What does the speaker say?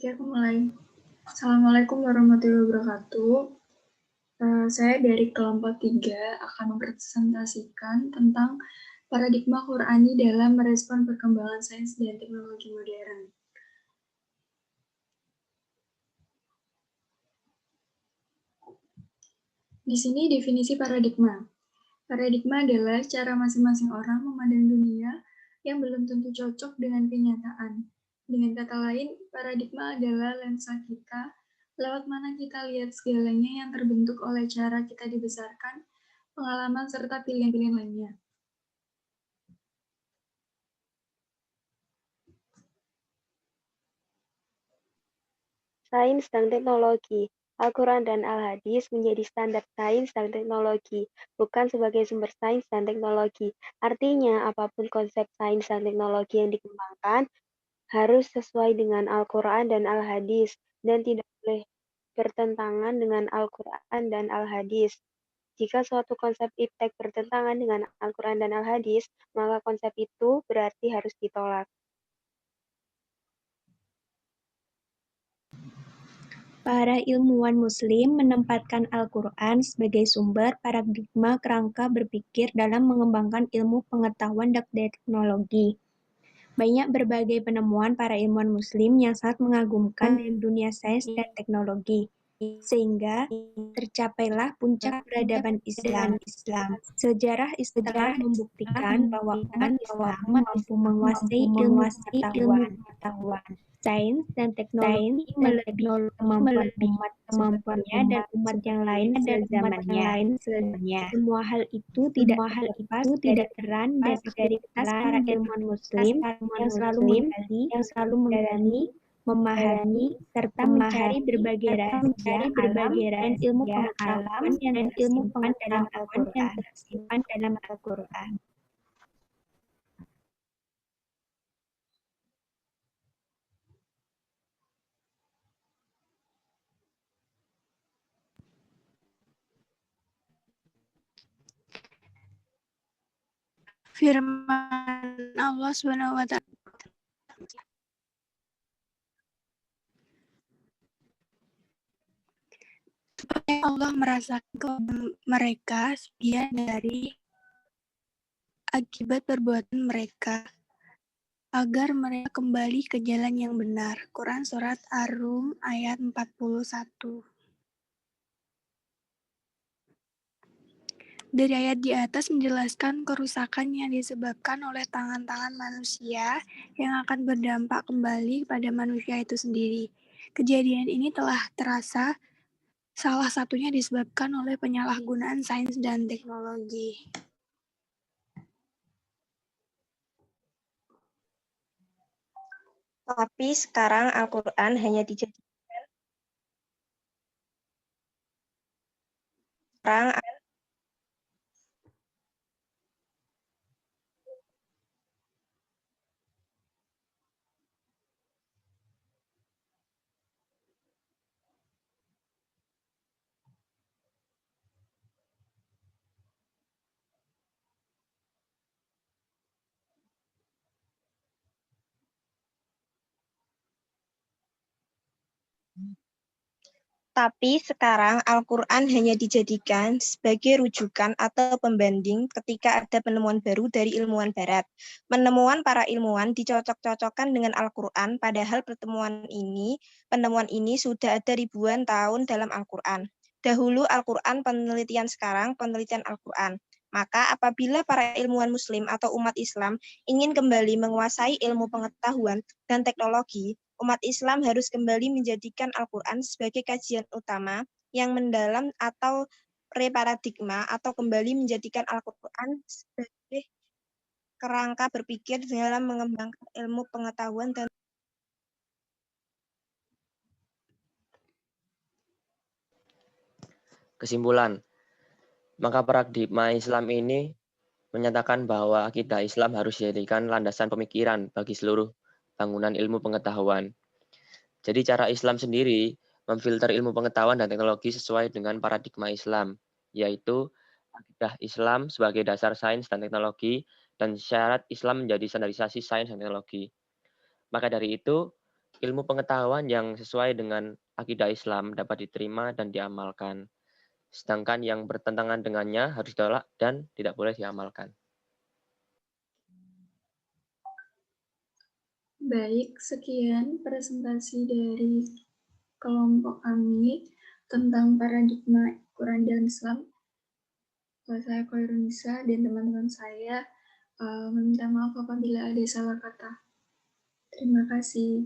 Oke, aku mulai. Assalamualaikum warahmatullahi wabarakatuh. Saya dari kelompok 3 akan mempresentasikan tentang paradigma Qur'ani dalam merespon perkembangan sains dan teknologi modern. Di sini definisi paradigma. Paradigma adalah cara masing-masing orang memandang dunia yang belum tentu cocok dengan kenyataan. Dengan kata lain, paradigma adalah lensa kita, lewat mana kita lihat segalanya yang terbentuk oleh cara kita dibesarkan, pengalaman, serta pilihan-pilihan lainnya. Sains dan teknologi. Al-Quran dan Al-Hadis menjadi standar sains dan teknologi, bukan sebagai sumber sains dan teknologi. Artinya, apapun konsep sains dan teknologi yang dikembangkan harus sesuai dengan Al-Quran dan Al-Hadis, dan tidak boleh bertentangan dengan Al-Quran dan Al-Hadis. Jika suatu konsep iptek bertentangan dengan Al-Quran dan Al-Hadis, maka konsep itu berarti harus ditolak. Para ilmuwan Muslim menempatkan Al-Quran sebagai sumber paradigma kerangka berpikir dalam mengembangkan ilmu pengetahuan dan teknologi. Banyak berbagai penemuan para ilmuwan Muslim yang sangat mengagumkan dalam dunia sains dan teknologi, sehingga tercapailah puncak peradaban Islam. Sejarah Islam membuktikan bahwa umat Islam mampu menguasai ilmu pengetahuan. Sains dan teknologi melebihi kemampuan umat sebelumnya dan umat yang lain sezamannya. Semua hal itu tidak terlepas dari peran dan aktivitas para ilmuwan Muslim yang selalu menggali, memahami, serta mencari berbagai rahasia alam dan ilmu pengetahuan yang tersimpan dalam Al-Quran. Firman Allah Subhanahu wa Ta'ala. Supaya Allah merasakan mereka sebagian dari akibat perbuatan mereka, agar mereka kembali ke jalan yang benar. Quran Surat Ar-Rum ayat 41. Dari ayat di atas menjelaskan kerusakan yang disebabkan oleh tangan-tangan manusia yang akan berdampak kembali pada manusia itu sendiri. Kejadian ini telah terasa salah satunya disebabkan oleh penyalahgunaan sains dan teknologi. Tapi sekarang Al-Quran hanya dijadikan Tapi sekarang Al-Quran hanya dijadikan sebagai rujukan atau pembanding ketika ada penemuan baru dari ilmuwan barat. Penemuan para ilmuwan dicocok-cocokkan dengan Al-Quran, padahal penemuan ini sudah ada ribuan tahun dalam Al-Quran. Dahulu Al-Quran, penelitian sekarang penelitian Al-Quran. Maka apabila para ilmuwan Muslim atau umat Islam ingin kembali menguasai ilmu pengetahuan dan teknologi, umat Islam harus kembali menjadikan Al-Quran sebagai kajian utama yang mendalam atau reparadigma, atau kembali menjadikan Al-Quran sebagai kerangka berpikir dalam mengembangkan ilmu pengetahuan dan Kesimpulan, maka paradigma Islam ini menyatakan bahwa akidah Islam harus dijadikan landasan pemikiran bagi seluruh bangunan ilmu pengetahuan. Jadi cara Islam sendiri memfilter ilmu pengetahuan dan teknologi sesuai dengan paradigma Islam, yaitu akidah Islam sebagai dasar sains dan teknologi, dan syarat Islam menjadi standarisasi sains dan teknologi. Maka dari itu, Ilmu pengetahuan yang sesuai dengan akidah Islam dapat diterima dan diamalkan. Sedangkan yang bertentangan dengannya harus ditolak dan tidak boleh diamalkan. Baik, sekian presentasi dari kelompok kami tentang paradigma Quran dan Islam. Saya Koirunisa dan teman-teman saya meminta maaf apabila ada salah kata. Terima kasih.